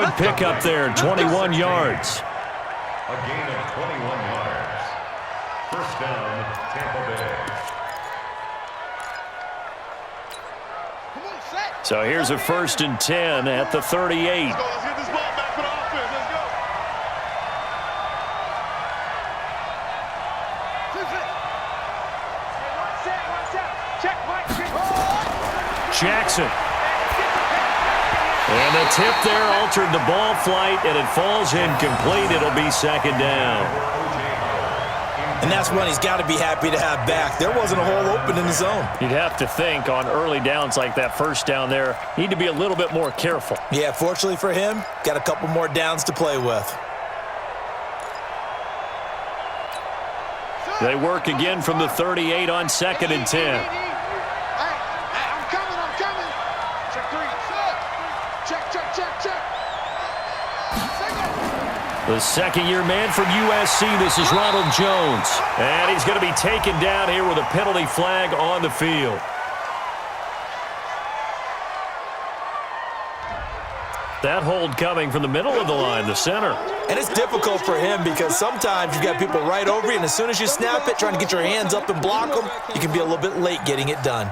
Good pickup there, 21 yards. A gain of 21 yards. First down, Tampa Bay. So here's a 1st and 10 at the 38. Let's get this ball back for the offense. Let's go. Jackson. And the tip there altered the ball flight, and it falls incomplete. It'll be 2nd down. And that's one he's got to be happy to have back. There wasn't a hole open in the zone. You'd have to think on early downs like that 1st down there, need to be a little bit more careful. Yeah, fortunately for him, got a couple more downs to play with. They work again from the 38 on 2nd and 10. I'm coming. Check 3. Check. The second-year man from USC, this is Ronald Jones. And he's going to be taken down here with a penalty flag on the field. That hold coming from the middle of the line, the center. And it's difficult for him because sometimes you've got people right over you, and as soon as you snap it, trying to get your hands up and block them, you can be a little bit late getting it done.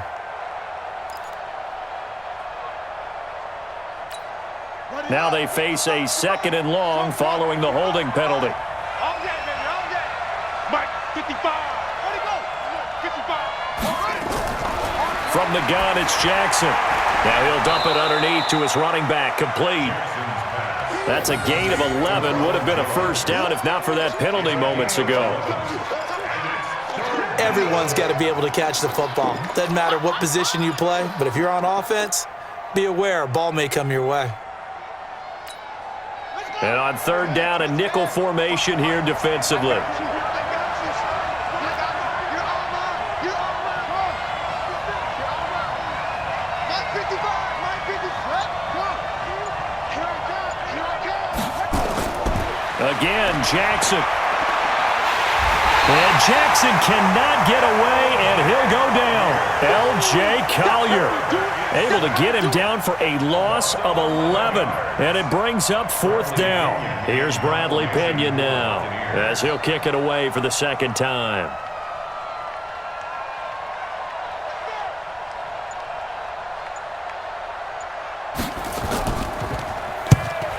Now they face a 2nd and long following the holding penalty. All day, baby, all day. Mike, 55. Where'd he go? 55. From the gun, it's Jackson. Now he'll dump it underneath to his running back, complete. That's a gain of 11. Would have been a 1st down if not for that penalty moments ago. Everyone's got to be able to catch the football. Doesn't matter what position you play, but if you're on offense, be aware a ball may come your way. And on 3rd down, a nickel formation here defensively. Again, Jackson. And Jackson cannot get away, and he'll go down. L.J. Collier able to get him down for a loss of 11. And it brings up 4th down. Here's Bradley Pena now as he'll kick it away for the 2nd time.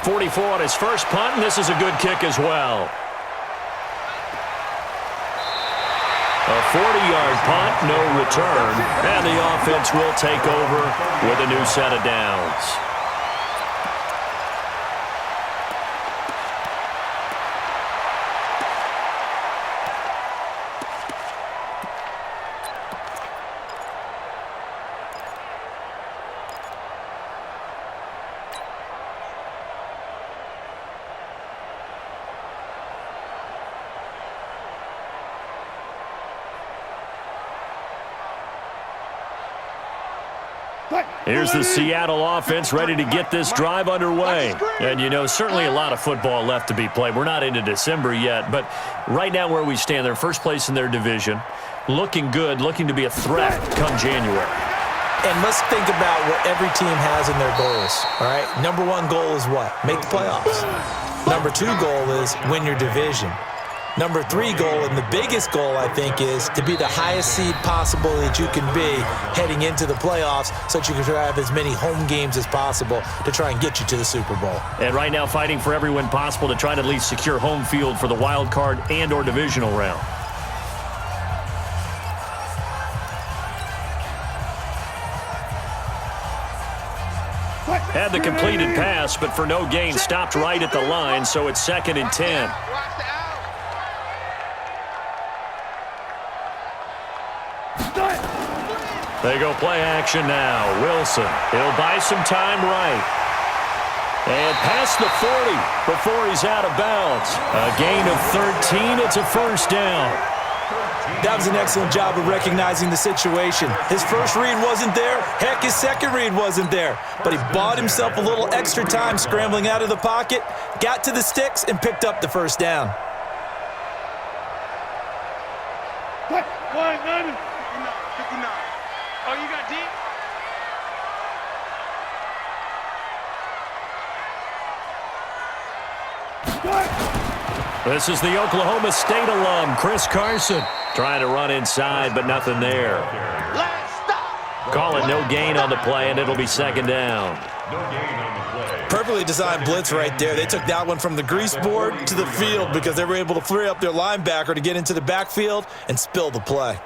.44 on his first punt, and this is a good kick as well. A 40-yard punt, no return, and the offense will take over with a new set of downs. Here's the Seattle offense ready to get this drive underway. And, you know, certainly a lot of football left to be played. We're not into December yet, but right now where we stand, they're first place in their division, looking good, looking to be a threat come January. And let's think about what every team has in their goals, all right? Number 1 goal is what? Make the playoffs. Number 2 goal is win your division. Number 3 goal, and the biggest goal, I think, is to be the highest seed possible that you can be heading into the playoffs so that you can have as many home games as possible to try and get you to the Super Bowl. And right now fighting for every win possible to try to at least secure home field for the wild card and or divisional round. Had the completed pass, but for no gain, stopped right at the line, so it's 2nd and 10. They go play action now. Wilson, he'll buy some time right. And past the 40 before he's out of bounds. A gain of 13. It's a 1st down. That was an excellent job of recognizing the situation. His first read wasn't there. Heck, his second read wasn't there. But he bought himself a little extra time scrambling out of the pocket, got to the sticks, and picked up the 1st down. Oh, you got deep? This is the Oklahoma State alum, Chris Carson, trying to run inside, but nothing there. Call it no gain on the play, and it'll be second down. No gain on the play. Perfectly designed blitz right there. They took that one from the grease board to the field because they were able to free up their linebacker to get into the backfield and spill the play.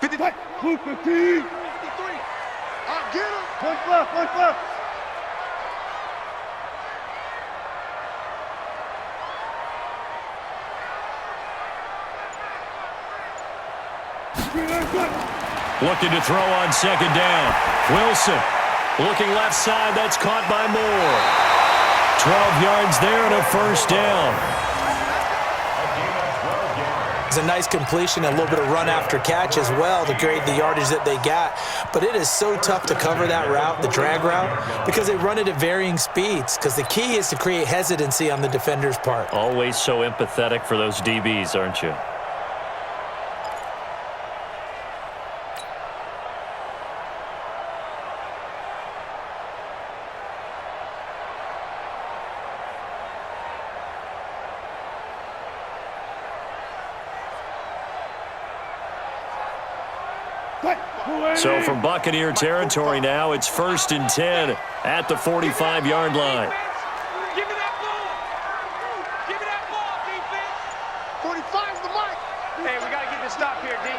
53. I'll get him. Push left. Looking to throw on second down. Wilson looking left side. That's caught by Moore. 12 yards there and a first down. It's a nice completion and a little bit of run after catch as well to create the yardage that they got. But it is so tough to cover that route, the drag route, because they run it at varying speeds. Because the key is to create hesitancy on the defender's part. Always so empathetic for those DBs, aren't you? So from Buccaneer territory now, it's 1st and 10 at the 45-yard line. Give me that ball. Give me that ball, defense. 45's the mark. Hey, we got to get this stop here, D.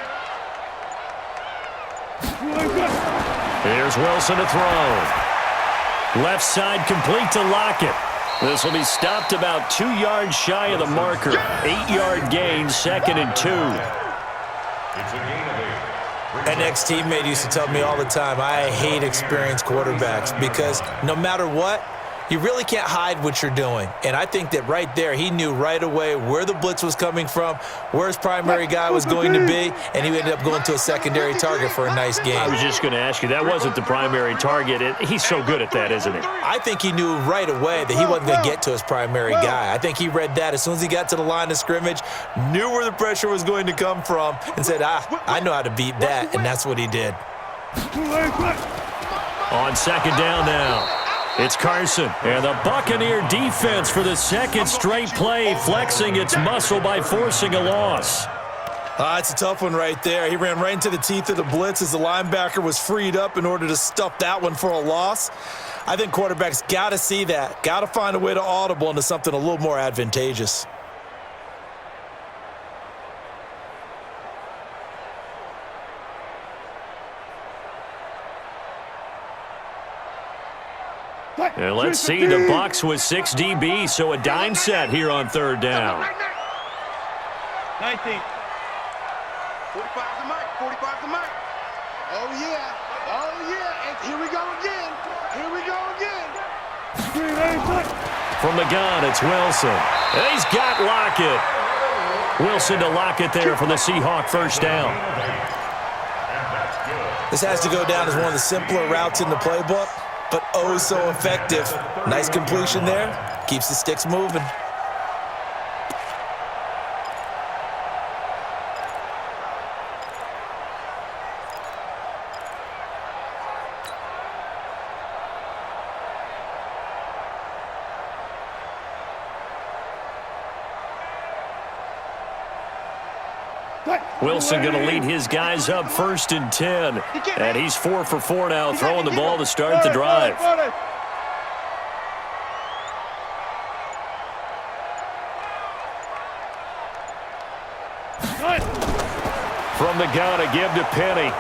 Here's Wilson to throw. Left side complete to Lockett. This will be stopped about 2 yards shy of the marker. 8-yard gain, 2nd and 2. It's a gain of 8. An ex-teammate used to tell me all the time, I hate experienced quarterbacks because no matter what, you really can't hide what you're doing. And I think that right there, he knew right away where the blitz was coming from, where his primary guy was going to be, and he ended up going to a secondary target for a nice game. I was just going to ask you, that wasn't the primary target. He's so good at that, isn't he? I think he knew right away that he wasn't going to get to his primary guy. I think he read that as soon as he got to the line of scrimmage, knew where the pressure was going to come from, and said, I know how to beat that, and that's what he did. On second down now. It's Carson, and the Buccaneer defense for the second straight play, flexing its muscle by forcing a loss. It's a tough one right there. He ran right into the teeth of the blitz as the linebacker was freed up in order to stuff that one for a loss. I think quarterbacks got to see that, got to find a way to audible into something a little more advantageous. And let's see, the Bucs with 6 DBs, so a dime set here on third down. 19. 45's the mark. 45's the mark. Oh, yeah. And here we go again. From the gun, it's Wilson. And he's got Lockett. Wilson to Lockett there for the Seahawk first down. This has to go down as one of the simpler routes in the playbook, but oh so effective. Nice completion there. Keeps the sticks moving. Wilson going to lead his guys up 1st and 10. And he's 4 for 4 now, throwing the ball to start the drive. From the gun, a give to Penny.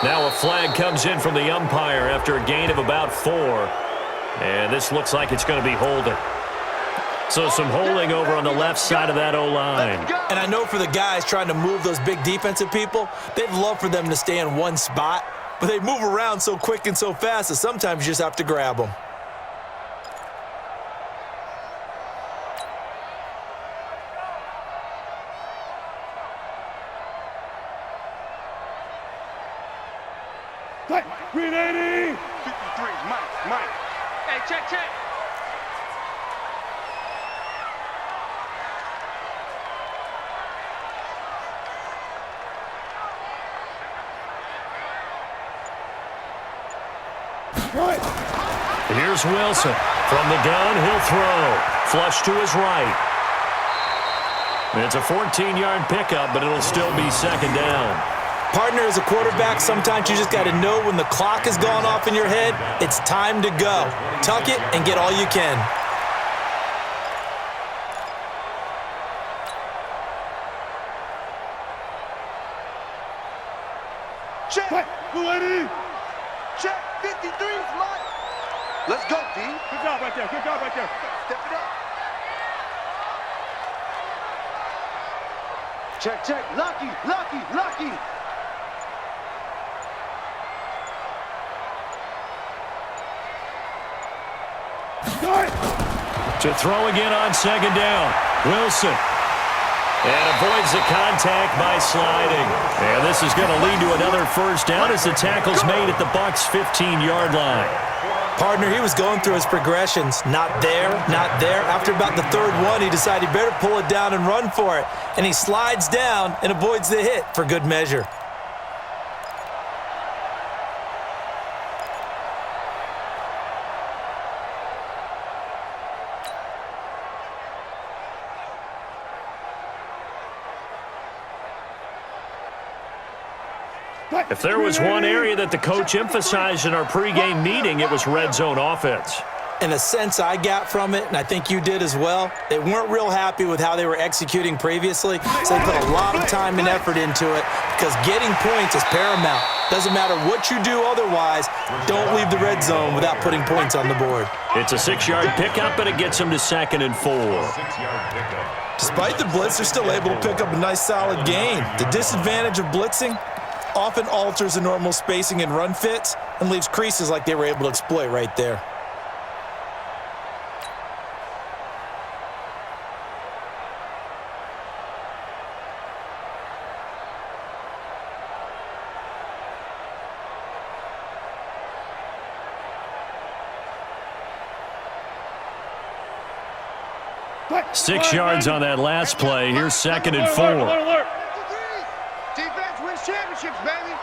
Now a flag comes in from the umpire after a gain of about 4. And this looks like it's going to be holding. So some holding over on the left side of that O-line. And I know for the guys trying to move those big defensive people, they'd love for them to stay in one spot, but they move around so quick and so fast that sometimes you just have to grab them. Green 80. 53, Mike. Hey, check. Here's Wilson. From the gun, he'll throw. Flush to his right. It's a 14-yard pickup, but it'll still be second down. Partner, as a quarterback, sometimes you just got to know when the clock has gone off in your head, it's time to go. Tuck it and get all you can. Check. Check. 53's mine. Let's go, D. Good job right there. Good job right there. Step it up. Check. Lucky. To throw again on second down. Wilson. And avoids the contact by sliding. And this is going to lead to another first down as the tackle's made at the Bucs' 15-yard line. Partner, he was going through his progressions. Not there. After about the third one, he decided he better pull it down and run for it. And he slides down and avoids the hit for good measure. If there was one area that the coach emphasized in our pregame meeting, it was red zone offense. In a sense I got from it, and I think you did as well, they weren't real happy with how they were executing previously, so they put a lot of time and effort into it because getting points is paramount. Doesn't matter what you do otherwise, don't leave the red zone without putting points on the board. It's a 6-yard pickup, and it gets them to 2nd and 4. Despite the blitz, they're still able to pick up a nice solid gain. The disadvantage of blitzing often alters the normal spacing and run fits and leaves creases like they were able to exploit right there. Right. 6 yards on that last play. Here's 2nd and 4. Defense wins championships, baby.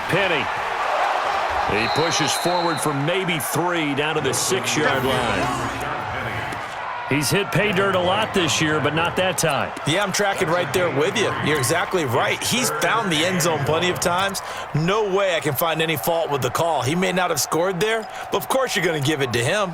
Penny. He pushes forward for maybe 3 down to the 6-yard line. He's hit pay dirt a lot this year, but not that time. Yeah, I'm tracking right there with you. You're exactly right. He's found the end zone plenty of times. No way I can find any fault with the call. He may not have scored there, but of course you're going to give it to him.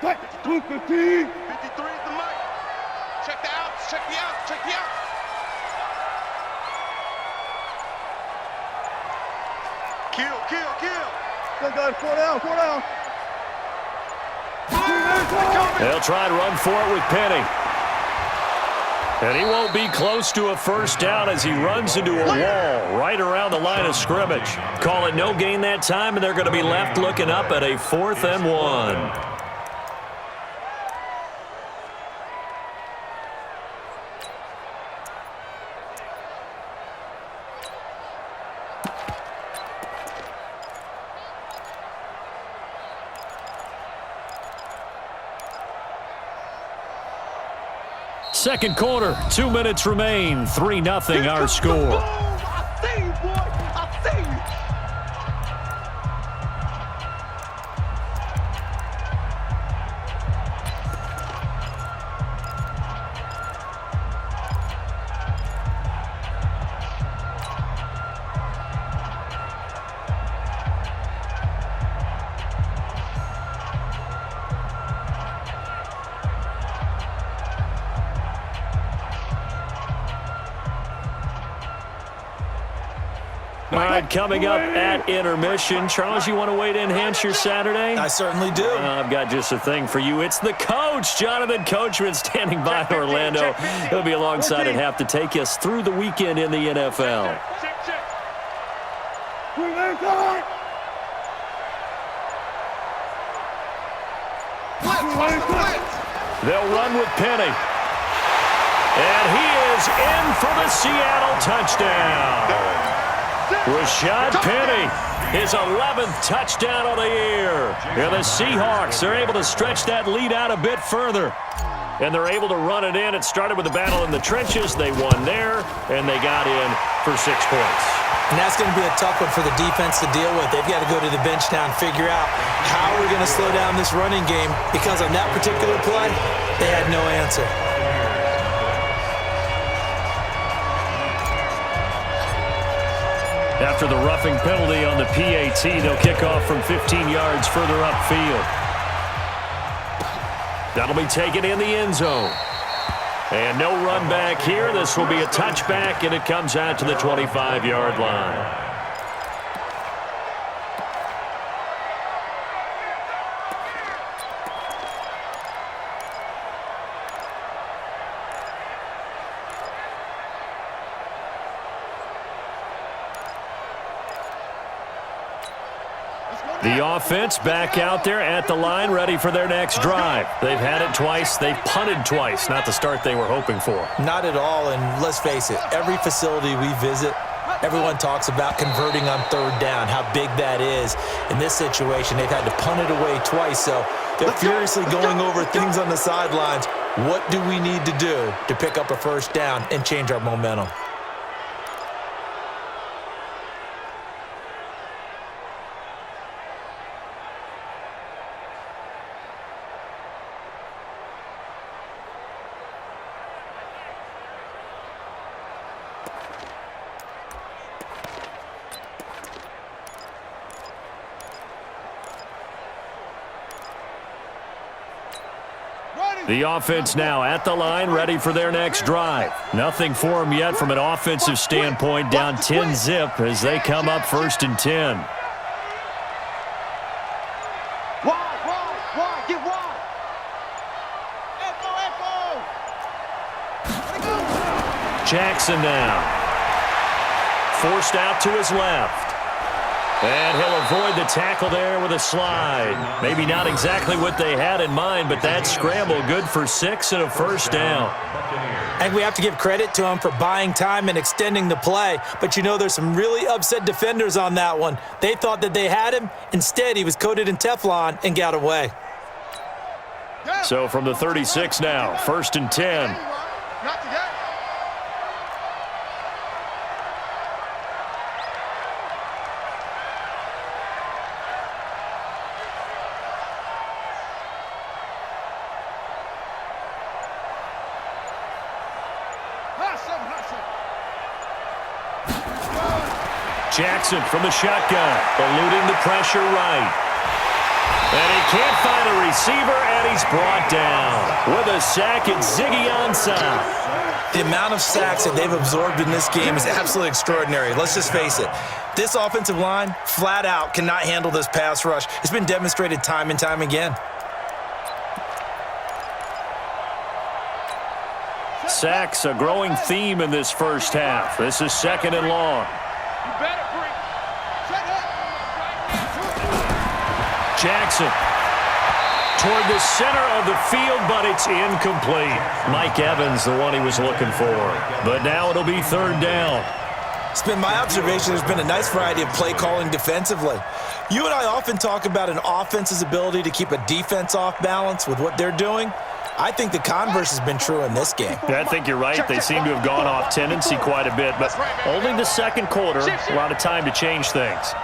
Right. 53 is the mic. Check the outs. Check the outs. Check the outs. Kill. Go, guys. 4 down. They'll try to run for it with Penny. And he won't be close to a first down as he runs into a wall right around the line of scrimmage. Call it no gain that time, and they're going to be left looking up at a 4th and 1. Second quarter, 2 minutes remain. 3-0 our score. I see you, boy. I see you. All right, coming up at intermission. Charles, you want to wait to enhance your Saturday? I certainly do. I've got just a thing for you. It's the coach, Jonathan Coachman, standing by in Orlando. He'll be alongside at half to take us through the weekend in the NFL. They'll run with Penny. And he is in for the Seattle touchdown. Rashad Penny, his 11th touchdown of the year. And the Seahawks are able to stretch that lead out a bit further. And they're able to run it in. It started with a battle in the trenches. They won there, and they got in for 6 points. And that's going to be a tough one for the defense to deal with. They've got to go to the bench now and figure out how we're going to slow down this running game, because on that particular play, they had no answer. After the roughing penalty on the PAT, they'll kick off from 15 yards further upfield. That'll be taken in the end zone. And no run back here. This will be a touchback, and it comes out to the 25-yard line. The offense back out there at the line, ready for their next drive. They've had it twice. They've punted twice. Not the start they were hoping for. Not at all, and let's face it, every facility we visit, everyone talks about converting on third down, how big that is. In this situation, they've had to punt it away twice, so they're furiously going over things on the sidelines. What do we need to do to pick up a first down and change our momentum? The offense now at the line, ready for their next drive. Nothing for them yet from an offensive standpoint, down 10-zip as they come up 1st and 10. Wide, get wide. Jackson now. Forced out to his left. And he'll avoid the tackle there with a slide. Maybe not exactly what they had in mind, but that scramble good for 6 and a first down. And we have to give credit to him for buying time and extending the play. But you know, there's some really upset defenders on that one. They thought that they had him. Instead, he was coated in Teflon and got away. So from the 36 now, 1st and 10. Not together. Jackson from the shotgun, eluding the pressure right. And he can't find a receiver, and he's brought down. With a sack, it's Ziggy Ansah. The amount of sacks that they've absorbed in this game is absolutely extraordinary. Let's just face it. This offensive line, flat out, cannot handle this pass rush. It's been demonstrated time and time again. Sacks, a growing theme in this first half. This is 2nd and long. Jackson toward the center of the field, but it's incomplete. Mike Evans, the one he was looking for. But now it'll be 3rd down. It's been my observation there's been a nice variety of play calling defensively. You and I often talk about an offense's ability to keep a defense off balance with what they're doing. I think the converse has been true in this game. I think you're right. They seem to have gone off tendency quite a bit, but only the 2nd quarter, a lot of time to change things.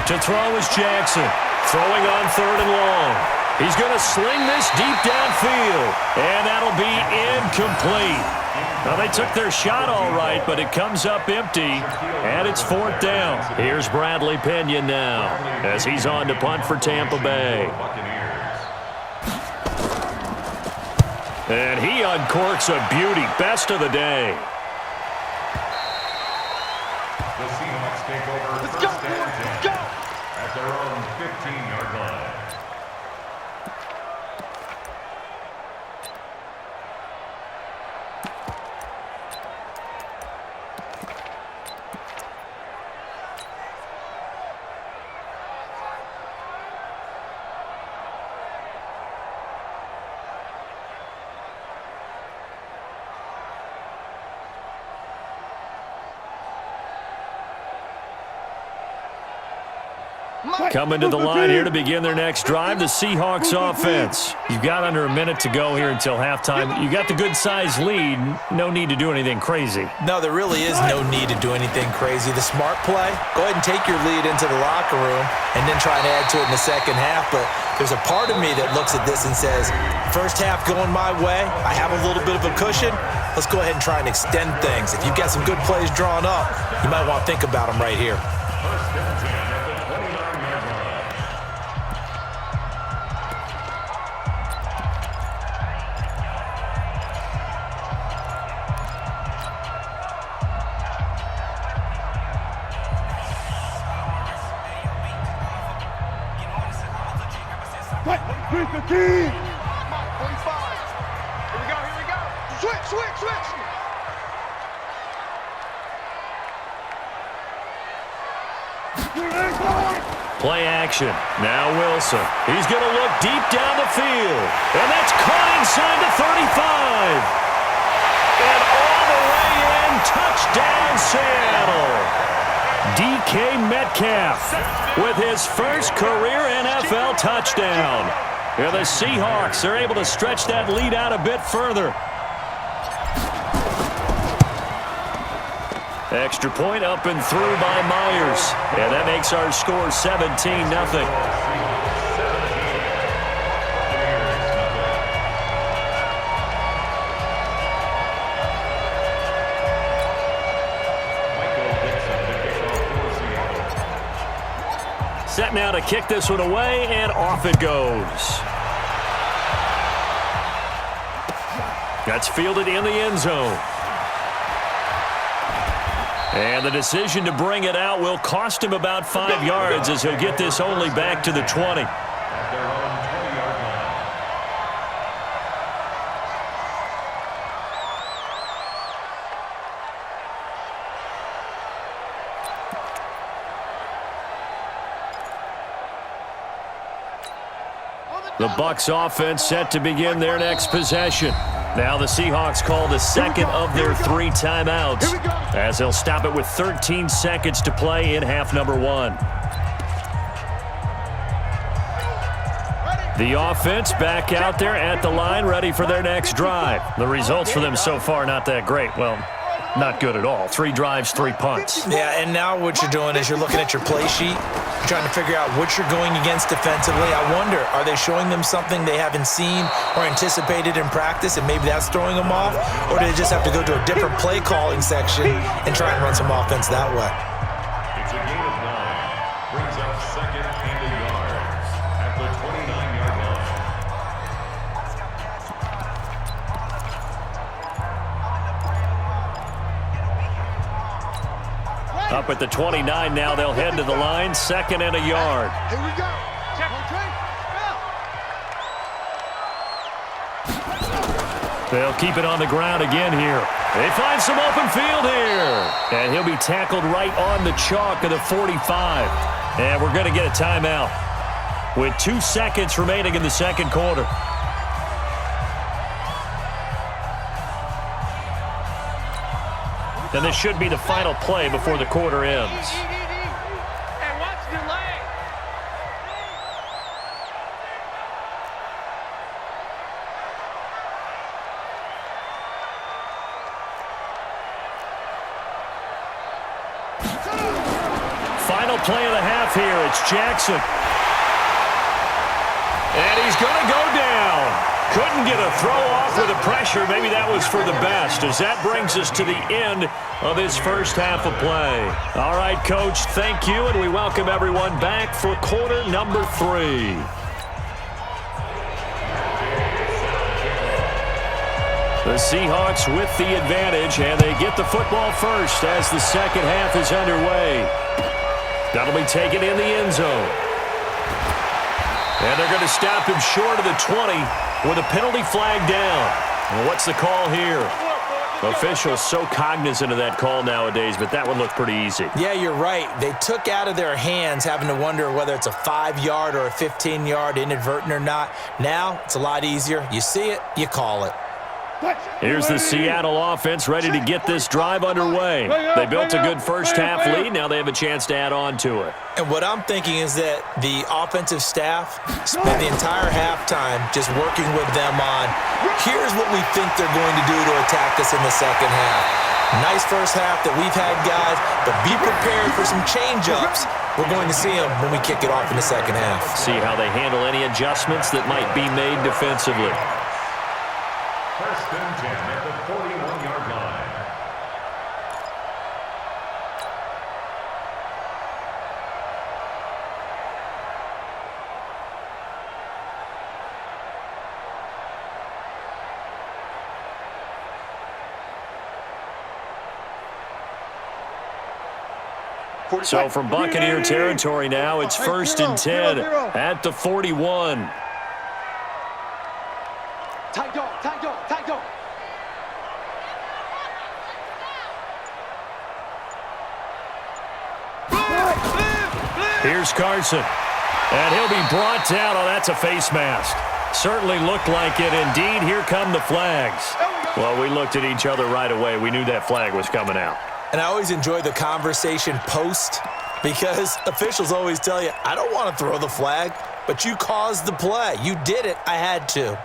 To throw is Jackson, throwing on 3rd and long. He's going to sling this deep downfield, and that'll be incomplete. Well, they took their shot all right, but it comes up empty, and it's 4th down. Here's Bradley Pena now as he's on to punt for Tampa Bay. And he uncorks a beauty. Best of the day. The Seahawks take over Let's first go, and boys. 10 Let's go. at their own 15-yard line. Coming to the line here to begin their next drive, the Seahawks offense. You've got under a minute to go here until halftime. You got the good-sized lead. No need to do anything crazy. No, there really is no need to do anything crazy. The smart play, go ahead and take your lead into the locker room and then try and add to it in the second half. But there's a part of me that looks at this and says, first half going my way, I have a little bit of a cushion. Let's go ahead and try and extend things. If you've got some good plays drawn up, you might want to think about them right here. First and 10 at the 29-yard line. What? 45. Here we go, here we go. Switch. Play action. Now Wilson. He's going to look deep down the field. And that's caught inside the 35. And all the way in. Touchdown, Seattle. DK Metcalf with his first career NFL touchdown. And the Seahawks are able to stretch that lead out a bit further. Extra point up and through by Myers. And that makes our score 17-0. Set now to kick this one away, and off it goes. That's fielded in the end zone. And the decision to bring it out will cost him about 5 yards as he'll get this only back to the 20. At their own 20-yard line. The Bucs offense set to begin their next possession. Now the Seahawks call the second of their 3 timeouts as they'll stop it with 13 seconds to play in half number 1. The offense back out there at the line, ready for their next drive. The results for them so far not that great. Well, not good at all. 3 drives, 3 punts. Yeah, and now what you're doing is you're looking at your play sheet. You're trying to figure out what you're going against defensively. I wonder, are they showing them something they haven't seen or anticipated in practice, and maybe that's throwing them off? Or do they just have to go to a different play calling section and try and run some offense that way? It's a gain of 9. Brings up second and a yard at the 29-yard line. Up at the 29 now, they'll head to the line, second and a yard. Here we go. They'll keep it on the ground again here. They find some open field here. And he'll be tackled right on the chalk of the 45. And we're going to get a timeout with 2 seconds remaining in the second quarter. And this should be the final play before the quarter ends. And watch the leg. Final play of the half here. It's Jackson. And he's going to go down. Couldn't get a throw off with the pressure. Maybe that was for the best, as that brings us to the end of his first half of play. All right, Coach, thank you, and we welcome everyone back for quarter number 3. The Seahawks with the advantage, and they get the football first as the second half is underway. That'll be taken in the end zone. And they're going to stop him short of the 20 with a penalty flag down. Well, what's the call here? Officials so cognizant of that call nowadays, but that one looked pretty easy. Yeah, you're right. They took out of their hands having to wonder whether it's a 5-yard or a 15-yard inadvertent or not. Now it's a lot easier. You see it, you call it. Here's the Seattle offense ready to get this drive underway. They built a good first-half lead. Now they have a chance to add on to it. And what I'm thinking is that the offensive staff spent the entire halftime just working with them on, here's what we think they're going to do to attack us in the second half. Nice first half that we've had, guys, but be prepared for some change-ups. We're going to see them when we kick it off in the second half. See how they handle any adjustments that might be made defensively. First and 10 at the 41-yard line. So from Buccaneer territory now, it's first and 10 at the 41. Tight dog, tight dog, tight dog. Here's Carson. And he'll be brought down. Oh, that's a face mask. Certainly looked like it. Indeed, here come the flags. Well, we looked at each other right away. We knew that flag was coming out. And I always enjoy the conversation post because officials always tell you, I don't want to throw the flag, but you caused the play. You did it. I had to.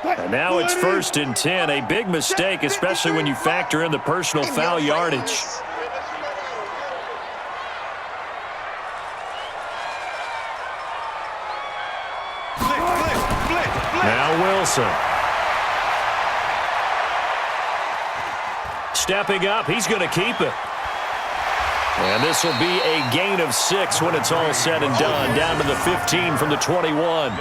And now it's first and 10. A big mistake, especially when you factor in the personal foul yardage. Now Wilson. Stepping up, he's going to keep it. And this will be a gain of 6 when it's all said and done. Down to the 15 from the 21.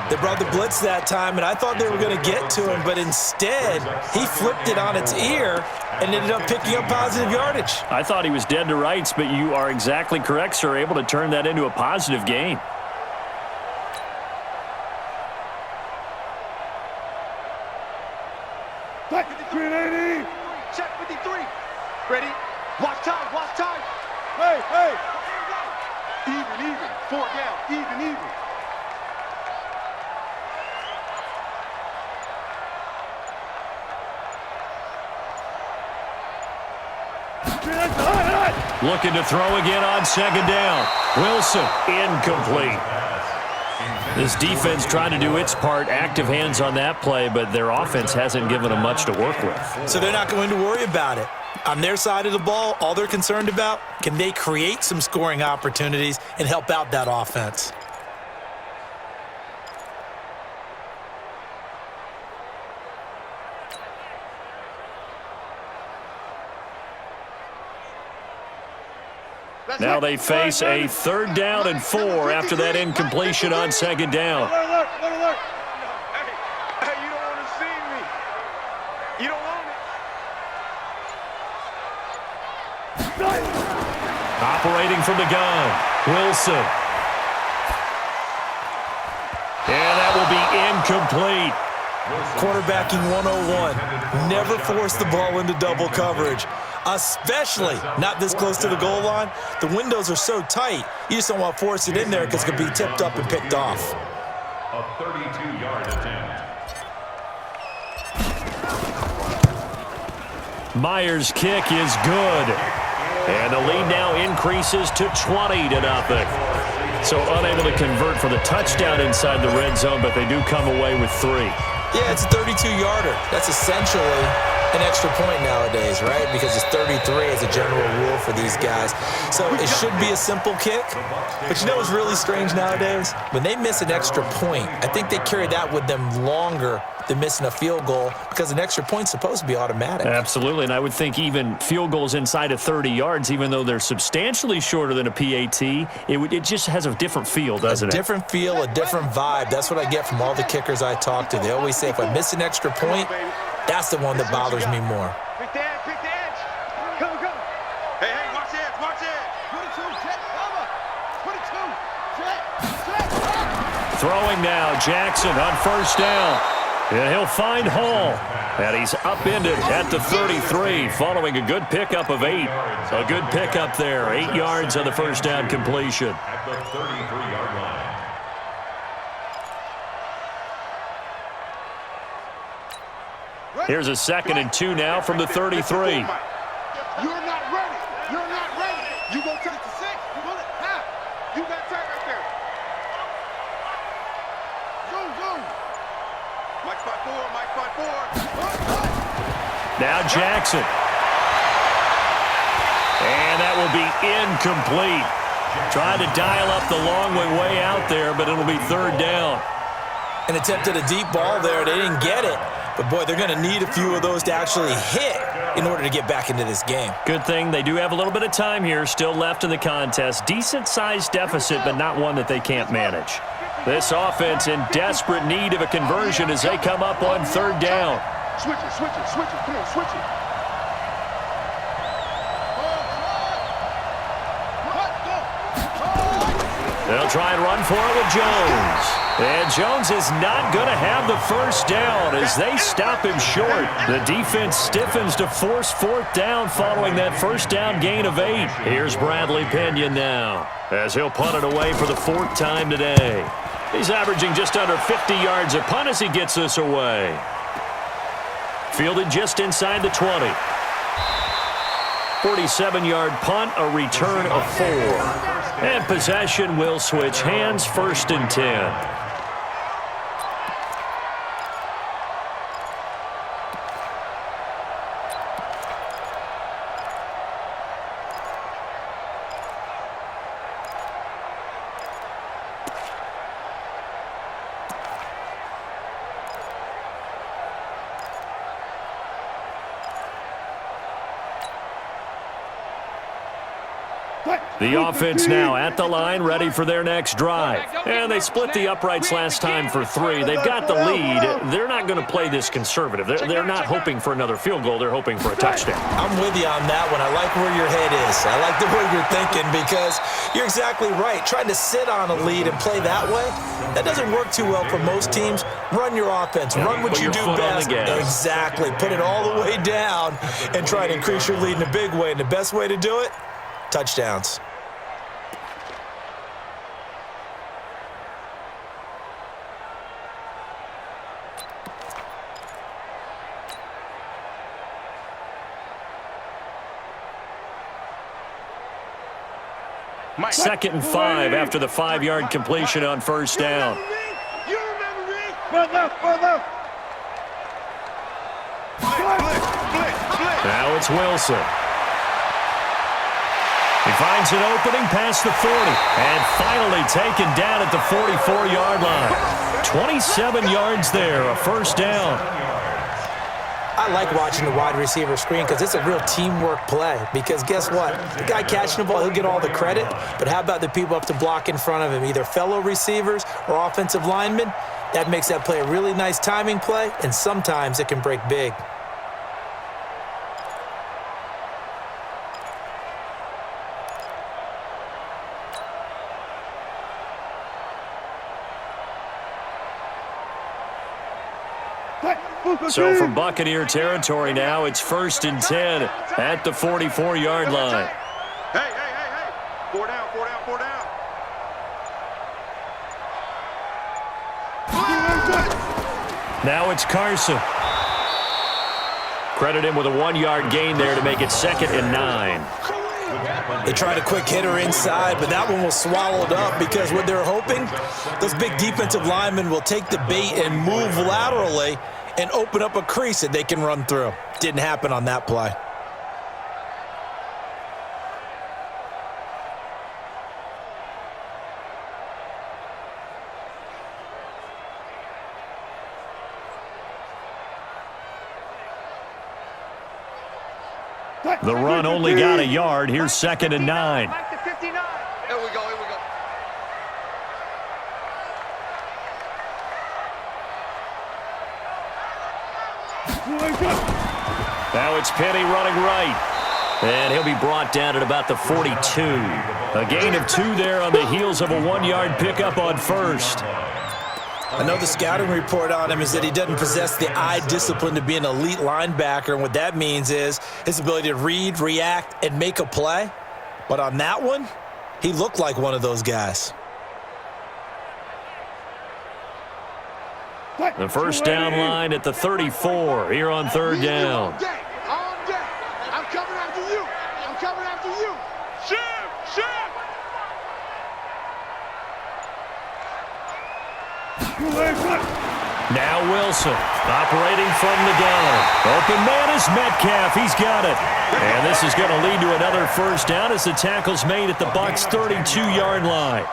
They brought the blitz that time, and I thought they were going to get to him, but instead, he flipped it on its ear and ended up picking up positive yardage. I thought he was dead to rights, but you are exactly correct, sir. Able to turn that into a positive gain. Check 53. Check 53. Ready? Watch time, watch time. Hey, hey. Even. 4 down, even. Looking to throw again on second down. Wilson, incomplete. This defense trying to do its part, active hands on that play, but their offense hasn't given them much to work with. So they're not going to worry about it. On their side of the ball, all they're concerned about, can they create some scoring opportunities and help out that offense? Now they face a 3rd down and 4 after that incompletion on second down. Alert. Hey, you don't want to see me. You don't want it. Operating from the gun, Wilson. And that will be incomplete. Quarterbacking 101. Never force the ball into double coverage, especially not this close to the goal line. The windows are so tight, you just don't want to force it in there because it could be tipped up and picked off. A 32-yard attempt. Myers' kick is good. And the lead now increases to 20-0. So unable to convert for the touchdown inside the red zone, but they do come away with 3. Yeah, it's a 32-yarder. That's essentially an extra point nowadays, right? Because it's 33 as a general rule for these guys. So it should be a simple kick. But you know what's really strange nowadays? When they miss an extra point, I think they carry that with them longer than missing a field goal because an extra point's supposed to be automatic. Absolutely, and I would think even field goals inside of 30 yards, even though they're substantially shorter than a PAT, it just has a different feel, doesn't it? A different feel, a different vibe. That's what I get from all the kickers I talk to. They always say if I miss an extra point, that's the one that bothers me more. Pick the edge, pick the edge. Go, go. Hey, hey, watch the edge, watch the edge. 22, check, cover. 22, check, check. Throwing now, Jackson on first down. And he'll find Hall. And he's upended at the 33, following a good pickup of 8. A good pickup there, 8 yards on the first down completion. At the 33-yard line. Here's a 2nd and 2 now from the 33. You're not ready. You're not ready. You go to the 6. Pull it. Half. You got time right there. Zoom, zoom. Mike spot 4. Mike spot 4. Now Jackson. And that will be incomplete. Trying to dial up the long way out there, but it'll be 3rd down. An attempt at a deep ball there. They didn't get it. But, boy, they're going to need a few of those to actually hit in order to get back into this game. Good thing they do have a little bit of time here still left in the contest. Decent-sized deficit, but not one that they can't manage. This offense in desperate need of a conversion as they come up on 3rd down. Switch it, switch it, switch it. Come on, switch it. They'll try and run for it with Jones. And Jones is not going to have the first down as they stop him short. The defense stiffens to force 4th down following that first down gain of 8. Here's Bradley Pinion now as he'll punt it away for the 4th time today. He's averaging just under 50 yards a punt as he gets this away. Fielded just inside the 20. 47-yard punt, a return of 4. And possession will switch hands, 1st and 10. The offense now at the line, ready for their next drive. And they split the uprights last time for 3. They've got the lead. They're not going to play this conservative. They're not hoping for another field goal. They're hoping for a touchdown. I'm with you on that one. I like where your head is. I like the way you're thinking because you're exactly right. Trying to sit on a lead and play that way, that doesn't work too well for most teams. Run your offense. Run what you do best. Exactly. Put it all the way down and try to increase your lead in a big way. And the best way to do it, touchdowns. Second and 5 after the 5-yard completion on first down. You remember me? Further. Now it's Wilson. He finds an opening past the 40 and finally taken down at the 44-yard line. 27 yards there, a first down. I like watching the wide receiver screen because it's a real teamwork play. Because guess what? The guy catching the ball, he'll get all the credit. But how about the people up to block in front of him, either fellow receivers or offensive linemen? That makes that play a really nice timing play, and sometimes it can break big. So from Buccaneer territory now, it's 1st and 10 at the 44-yard line. Hey. 4 down. Now it's Carson. Credit him with a 1-yard gain there to make it 2nd and 9. They tried a quick hitter inside, but that one was swallowed up because what they're hoping, those big defensive linemen will take the bait and move laterally and open up a crease that they can run through. Didn't happen on that play. The run only got a yard. Here's 2nd and 9. Here we go, here we go. Now it's Penny running right. And he'll be brought down at about the 42. A gain of 2 there on the heels of a 1-yard pickup on first. I know the scouting report on him is that he doesn't possess the eye discipline to be an elite linebacker, and what that means is his ability to read, react, and make a play. But on that one, he looked like one of those guys. The first down line at the 34 here on 3rd down. On deck. I'm coming after you. I'm coming after you. Shoot. Now Wilson operating from the gun. Open man is Metcalf. He's got it. And this is going to lead to another first down as the tackle's made at the Bucs' 32-yard line.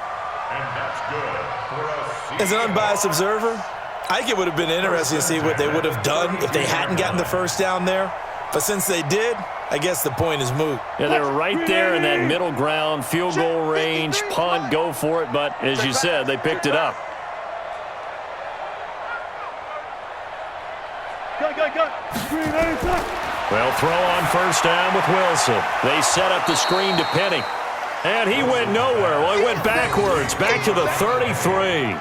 As an unbiased observer, I think it would have been interesting to see what they would have done if they hadn't gotten the first down there. But since they did, I guess the point is moot. Yeah, they were right there in that middle ground, field goal range, punt, go for it. But as you said, they picked it up. Well, throw on first down with Wilson. They set up the screen to Penny. And he went nowhere. Well, he went backwards, back to the 33.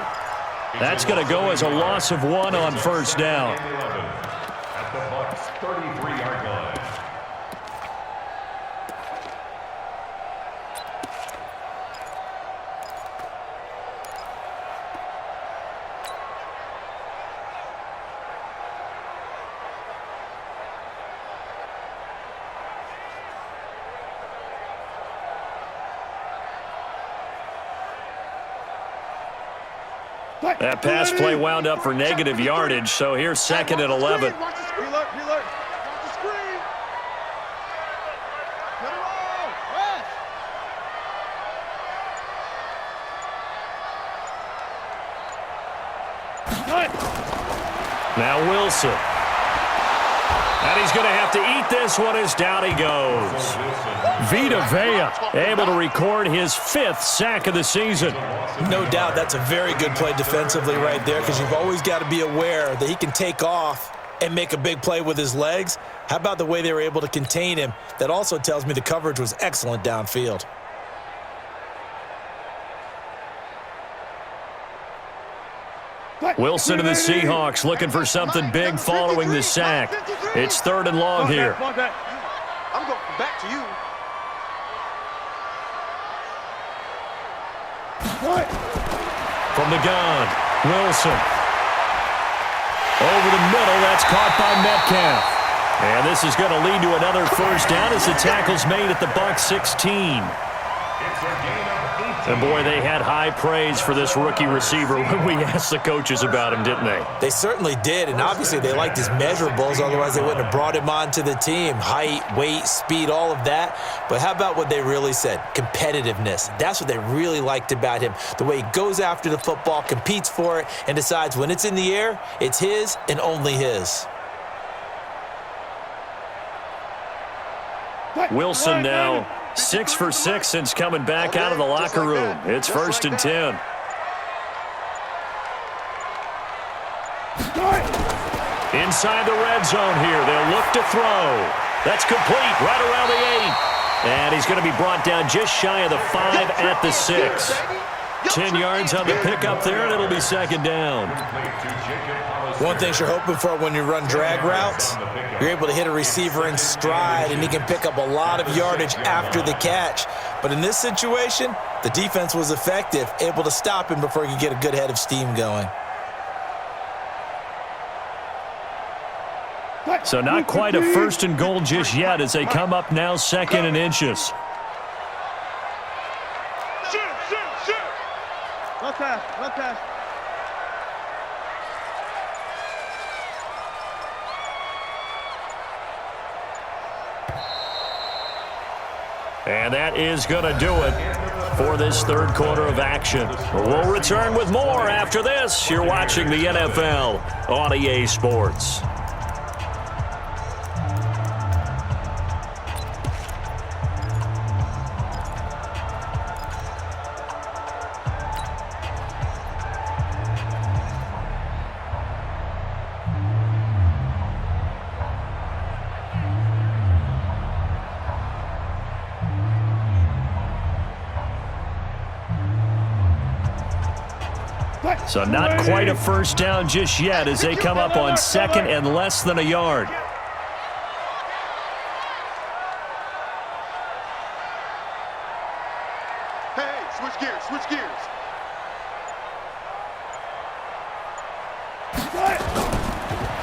That's going to go as a loss of 1 on first down. At the Bucs' 33-yard line. That pass play wound up for negative yardage, so here's 2nd and 11. Reload. Watch the screen. Put it on. Now Wilson. And he's going to have to eat this one as down he goes. Vita Vea able to record his 5th sack of the season. No doubt that's a very good play defensively right there, because you've always got to be aware that he can take off and make a big play with his legs. How about the way they were able to contain him? That also tells me the coverage was excellent downfield. Wilson and the Seahawks looking for something big following the sack. It's 3rd and long here. I'm going back to you. From the gun, Wilson. Over the middle, that's caught by Metcalf. And this is going to lead to another first down as the tackle's made at the Bucs' 16. And boy, they had high praise for this rookie receiver when we asked the coaches about him, didn't they? They certainly did, and obviously they liked his measurables, otherwise they wouldn't have brought him onto the team. Height, weight, speed, all of that. But how about what they really said? Competitiveness. That's what they really liked about him. The way he goes after the football, competes for it, and decides when it's in the air, it's his and only his. Wilson now 6 for 6 since coming back out of the locker room. It's 1st and 10. Inside the red zone here. They'll look to throw. That's complete right around the 8. And he's going to be brought down just shy of the 5 at the 6. 10 yards on the pickup there, and it'll be 2nd down. One thing you're hoping for when you run drag routes, you're able to hit a receiver in stride, and he can pick up a lot of yardage after the catch. But in this situation, the defense was effective, able to stop him before he could get a good head of steam going. So not quite a 1st and goal just yet as they come up now 2nd and inches. Run pass. And that is going to do it for this third quarter of action. We'll return with more after this. You're watching the NFL on EA Sports. So not quite a first down just yet as they come up on second and less than a yard. Hey, switch gears, switch gears.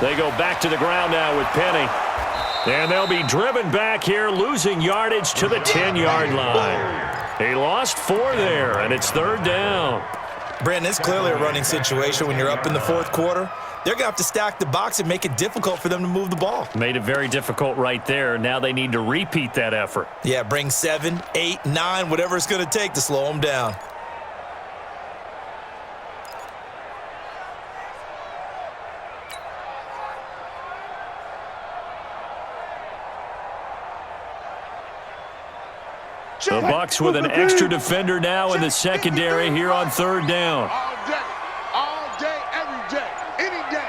They go back to the ground now with Penny. And they'll be driven back here, losing yardage to the 10-yard line. He lost 4 there, and it's third down. Brandon, it's clearly a running situation when you're up in the fourth quarter. They're going to have to stack the box and make it difficult for them to move the ball. Made it very difficult right there. Now they need to repeat that effort. Yeah, bring 7, 8, 9, whatever it's going to take to slow them down. The Bucs with an extra defender now in the secondary here on third down. All day, every day, any day.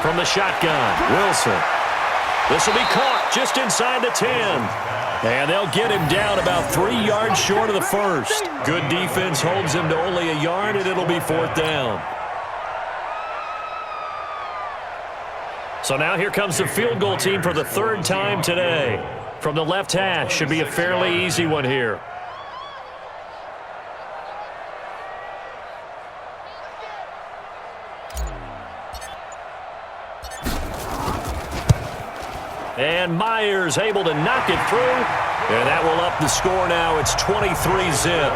From the shotgun, Wilson. This will be caught just inside the 10. And they'll get him down about 3 yards short of the first. Good defense holds him to only a yard, and it'll be fourth down. So now here comes the field goal team for the third time today. From the left hash, should be a fairly easy one here. And Myers able to knock it through. And that will up the score now. It's 23-zip.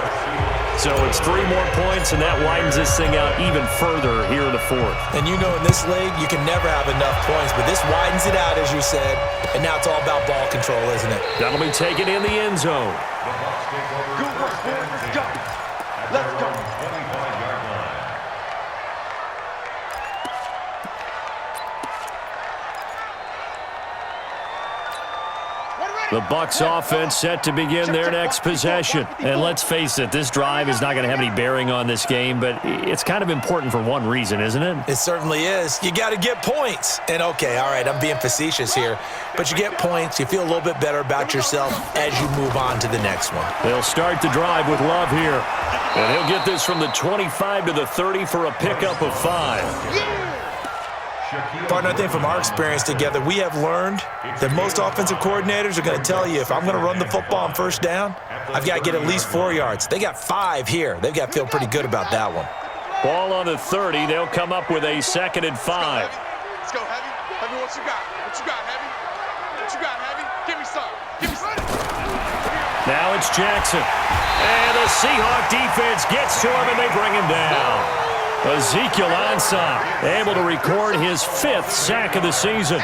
So it's 3 more points, and that widens this thing out even further here in the fourth. And you know in this league, you can never have enough points, but this widens it out, as you said, and now it's all about ball control, isn't it? That'll be taken in the end zone. Good work, boys. Let's go. Let's go. The Bucs offense set to begin their next possession. And let's face it, this drive is not going to have any bearing on this game, but it's kind of important for one reason, isn't it? It certainly is. You got to get points. And okay, all right, I'm being facetious here, but you get points, you feel a little bit better about yourself as you move on to the next one. They'll start the drive with Love here. And he'll get this from the 25 to the 30 for a pickup of 5. Partner, I think from our experience together, we have learned that most offensive coordinators are going to tell you, if I'm going to run the football on first down, I've got to get at least 4 yards. They got 5 here. They've got to feel pretty good about that one. Ball on the 30. They'll come up with a 2nd and 5. Let's go, Heavy. Heavy, what you got? What you got, Heavy? What you got, Heavy? Give me some. Give me some. Now it's Jackson. And the Seahawks defense gets to him, and they bring him down. Ezekiel Ansah able to record his 5th sack of the season.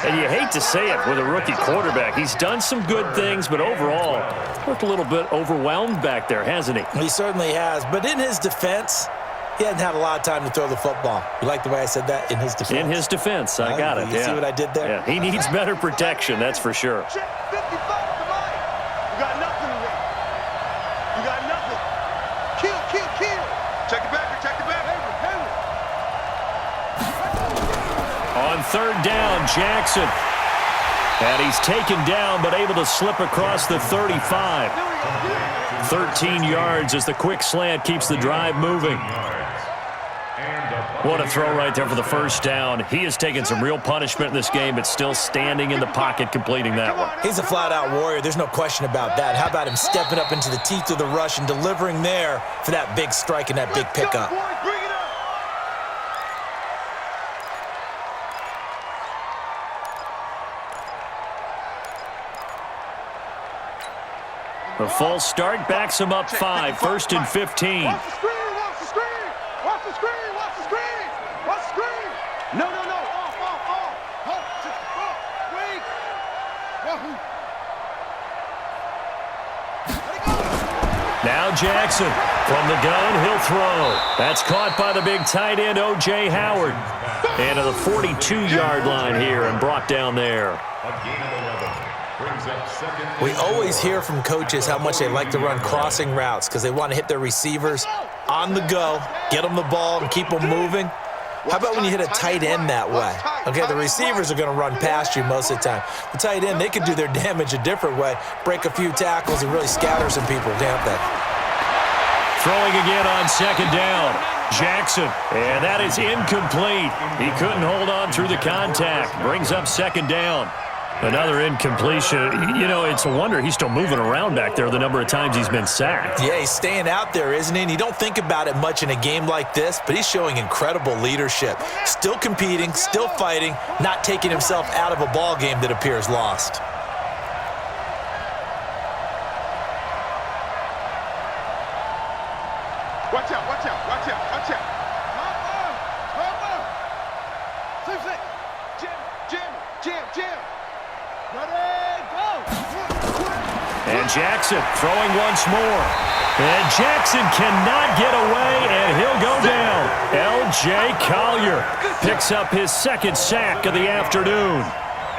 And you hate to say it with a rookie quarterback. He's done some good things, but overall, looked a little bit overwhelmed back there, hasn't he? He certainly has. But in his defense, he hasn't had a lot of time to throw the football. You like the way I said that? In his defense? In his defense. I got it, You see what I did there? Yeah, he needs better protection, that's for sure. Check 55 to mine. You got nothing today. You got nothing. Kill. Check it back. On third down, Jackson. And he's taken down, but able to slip across the 35. 13 yards as the quick slant keeps the drive moving. What a throw right there for the first down. He has taken some real punishment in this game, but still standing in the pocket completing that one. He's a flat-out warrior. There's no question about that. How about him stepping up into the teeth of the rush and delivering there for that big strike and that big pickup? The false start backs him up 5, 1st and 15. Watch the screen. No. Off. Now Jackson from the gun, he'll throw. That's caught by the big tight end, O.J. Howard. And to the 42-yard line here and brought down there. We always hear from coaches how much they like to run crossing routes because they want to hit their receivers on the go, get them the ball, and keep them moving. How about when you hit a tight end that way? Okay, the receivers are going to run past you most of the time. The tight end, they can do their damage a different way, break a few tackles, and really scatter some people, can't they? Throwing again on second down. Jackson, and that is incomplete. He couldn't hold on through the contact. Brings up second down. Another incompletion. You know, it's a wonder he's still moving around back there the number of times he's been sacked. Yeah, he's staying out there, isn't he? And you don't think about it much in a game like this, but he's showing incredible leadership. Still competing, still fighting, not taking himself out of a ball game that appears lost. Watch out, watch out, watch out, watch out. Jam. Ready, go. And Jackson throwing once more. And Jackson cannot get away, and he'll go down. L.J. Collier picks up his second sack of the afternoon.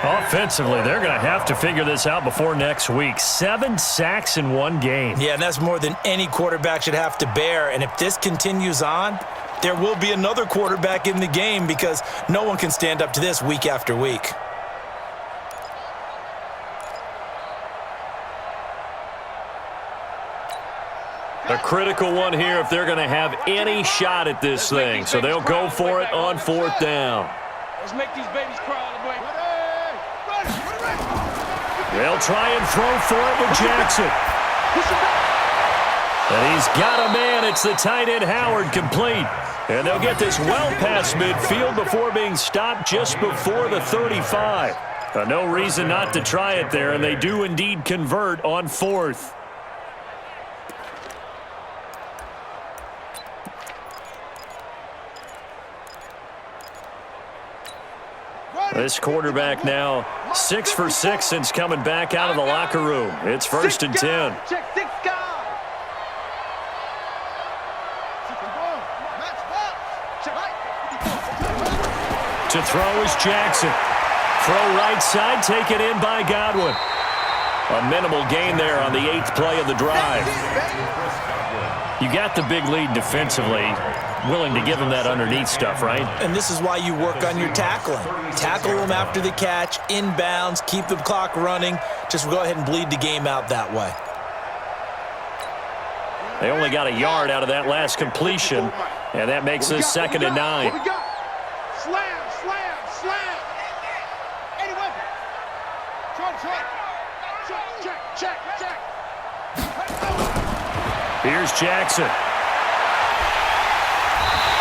Offensively, they're going to have to figure this out before next week. 7 sacks in one game. Yeah, and that's more than any quarterback should have to bear. And if this continues on, there will be another quarterback in the game because no one can stand up to this week after week. A critical one here if they're going to have any shot at this thing. So they'll go for it on fourth down. Let's make these babies crawl away. They'll try and throw for it with Jackson. And he's got a man. It's the tight end Howard, complete. And they'll get this well past midfield before being stopped just before the 35. No reason not to try it there, and they do indeed convert on fourth. This quarterback now 6 for 6 since coming back out of the locker room. It's 1st and 10. To throw is Jackson. Throw right side, taken in by Godwin. A minimal gain there on the 8th play of the drive. You got the big lead defensively. Willing to give him that underneath stuff, right? And this is why you work on your tackling. Tackle them after the catch, inbounds, keep the clock running. Just go ahead and bleed the game out that way. They only got a yard out of that last completion, and that makes this 2nd and 9. Slam. Any weapon. Check. Here's Jackson.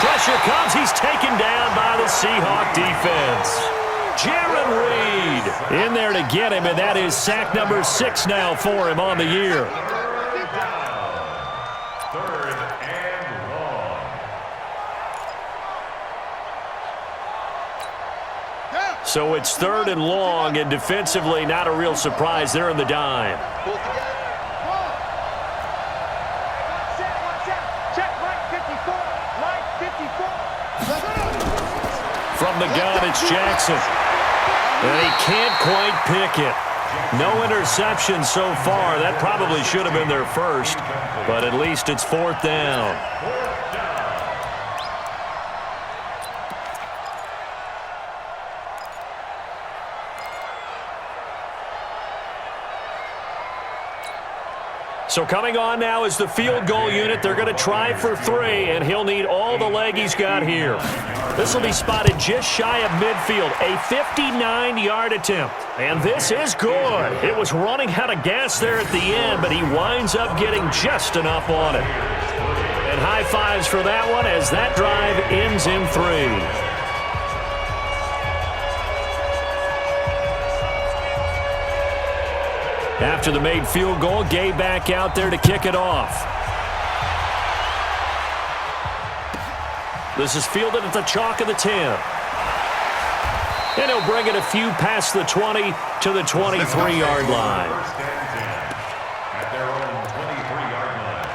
Pressure comes. He's taken down by the Seahawk defense. Jaron Reed in there to get him, and that is sack number 6 now for him on the year. 3rd and long. So it's 3rd and long, and defensively not a real surprise. They're in the dime. From the gun, it's Jackson. And he can't quite pick it. No interception so far. That probably should have been their first, but at least it's 4th down. So coming on now is the field goal unit. They're going to try for 3, and he'll need all the leg he's got here. This will be spotted just shy of midfield, a 59-yard attempt. And this is good. It was running out of gas there at the end, but he winds up getting just enough on it. And high fives for that one as that drive ends in 3. After the made field goal, Gay back out there to kick it off. This is fielded at the chalk of the 10. And he'll bring it a few past the 20 to the 23-yard line. At their own 23-yard line.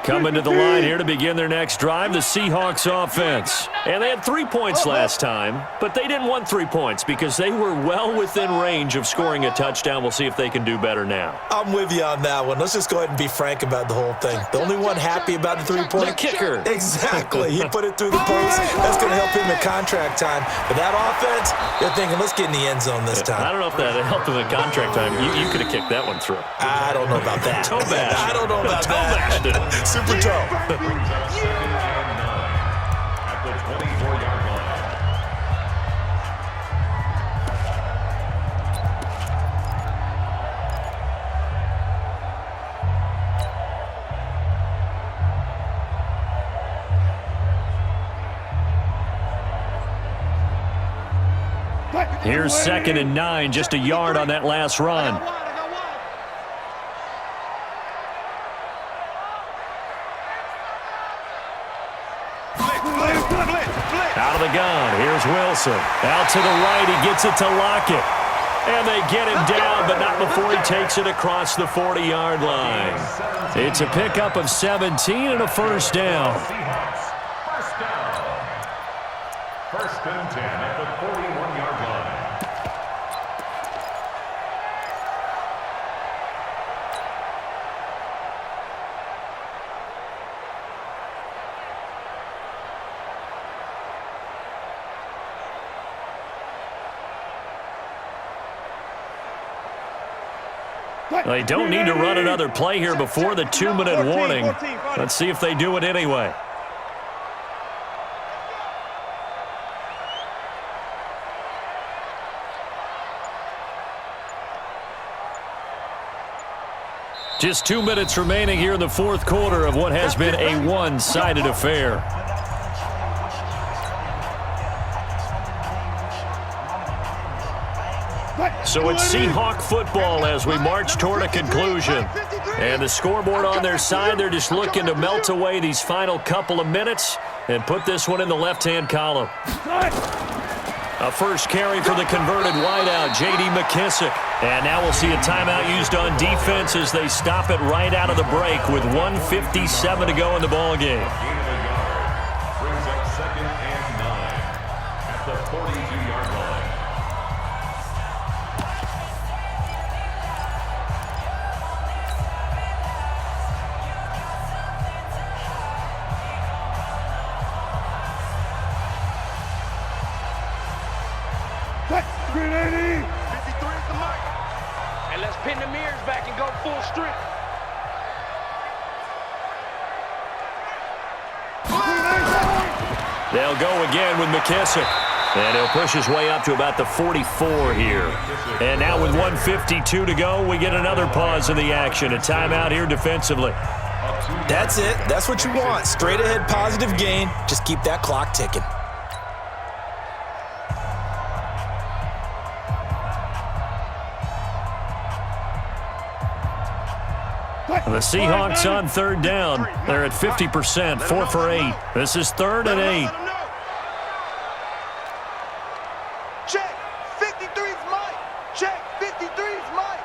Coming to the line here to begin their next drive, the Seahawks offense. And they had 3 points last time, but they didn't want 3 points because they were well within range of scoring a touchdown. We'll see if they can do better now. I'm with you on that one. Let's just go ahead and be frank about the whole thing. The only one happy about the 3-point? The kicker. Exactly. He put it through the post. That's going to help him in contract time. But that offense, they're thinking, let's get in the end zone this time. I don't know if that helped him in contract time. You could have kicked that one through. I don't know about that. Toe bash. I don't know about Toe bashed that. it. Super toe. Brings up 2nd and 9 at the 24-yard line. Here's 2nd and 9, just a yard on that last run. Out of the gun, here's Wilson. Out to the right, he gets it to Lockett. And they get him down, but not before he takes it across the 40-yard line. It's a pickup of 17 and a first down. First down. 1st and 10 at the 41-yard line. They don't need to run another play here before the 2-minute warning. Let's see if they do it anyway. Just 2 minutes remaining here in the fourth quarter of what has been a one-sided affair. So it's Seahawk football as we march toward a conclusion. And the scoreboard on their side, they're just looking to melt away these final couple of minutes and put this one in the left-hand column. A first carry for the converted wideout, J.D. McKissick. And now we'll see a timeout used on defense as they stop it right out of the break with 1:57 to go in the ballgame. Brings up 2nd and 9 at the 42-yard line. And let's pin the mirrors back and go full strength. They'll go again with McKissick. And he'll push his way up to about the 44 here. And now with 1:52 to go, we get another pause in the action. A timeout here defensively. That's it. That's what you want. Straight ahead positive gain. Just keep that clock ticking. The Seahawks on 3rd down. They're at 50%, 4 for 8. This is 3rd and 8. Check. 53's Mike. Check. 53's Mike.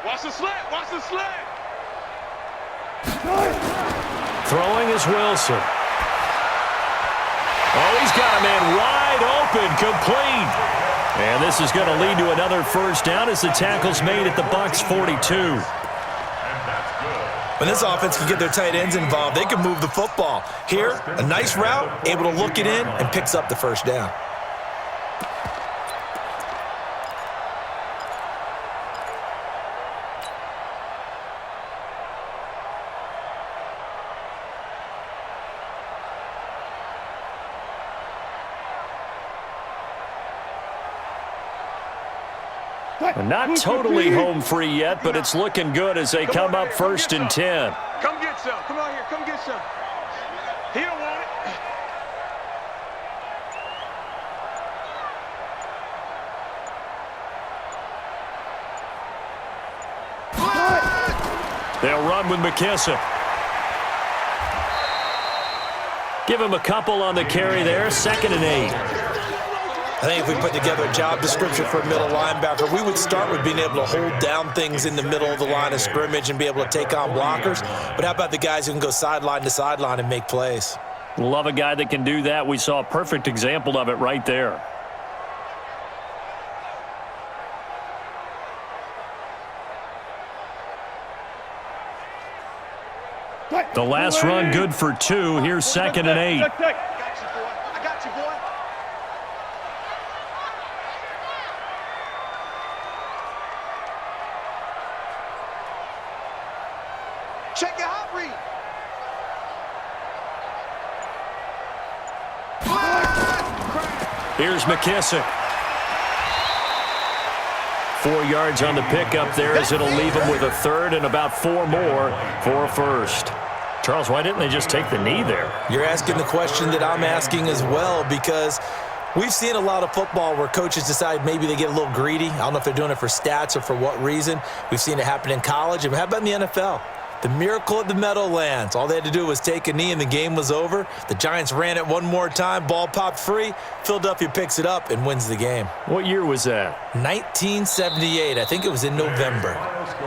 Watch the slant. Watch the slant. Throwing is Wilson. Oh, he's got a man wide open, complete. And this is going to lead to another first down as the tackle's made at the Bucs 42. When this offense can get their tight ends involved, they can move the football. Here, a nice route, able to look it in, and picks up the first down. Not totally home free yet, but it's looking good as they come up 1st and 10. Come get some. Come on here. Come get some. He don't want it. They'll run with McKissick. Give him a couple on the carry there, 2nd and 8. I think if we put together a job description for a middle linebacker, we would start with being able to hold down things in the middle of the line of scrimmage and be able to take on blockers. But how about the guys who can go sideline to sideline and make plays? Love a guy that can do that. We saw a perfect example of it right there. The last run good for 2. Here's 2nd and 8. I got you, boy. I got you, boy. Check your hot read. Here's McKissick. 4 yards on the pickup there as it'll leave him with a 3rd and about 4 more for a 1st. Charles, why didn't they just take the knee there? You're asking the question that I'm asking as well, because we've seen a lot of football where coaches decide maybe they get a little greedy. I don't know if they're doing it for stats or for what reason. We've seen it happen in college. And how about in the NFL? The miracle at the Meadowlands. All they had to do was take a knee and the game was over. The Giants ran it one more time. Ball popped free. Philadelphia picks it up and wins the game. What year was that? 1978. I think it was in November.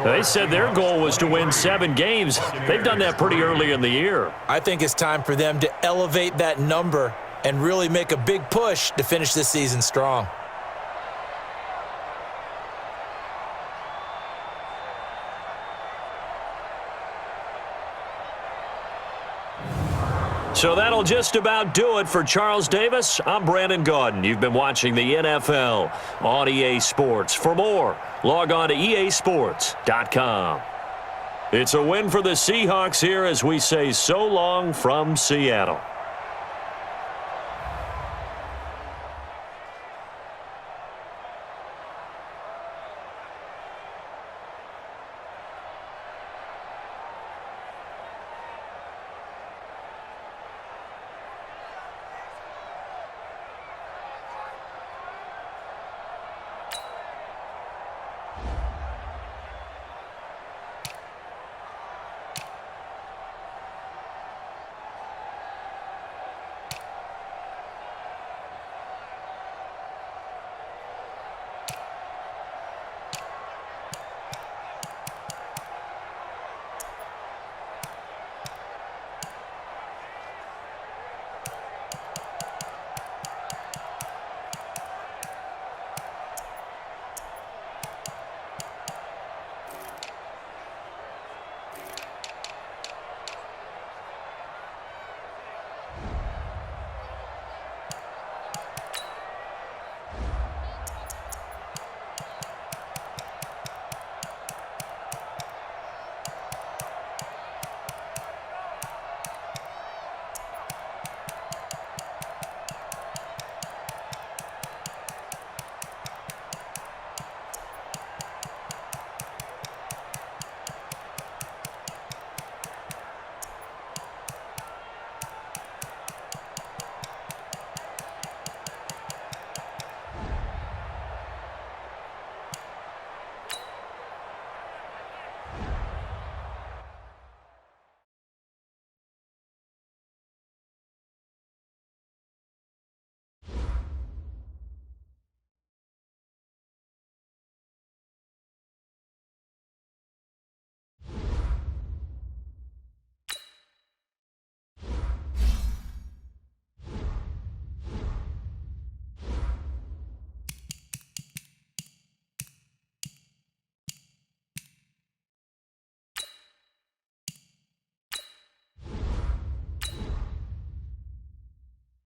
They said their goal was to win 7 games. They've done that pretty early in the year. I think it's time for them to elevate that number and really make a big push to finish this season strong. So that'll just about do it for Charles Davis. I'm Brandon Gaudin. You've been watching the NFL on EA Sports. For more, log on to easports.com. It's a win for the Seahawks here as we say so long from Seattle.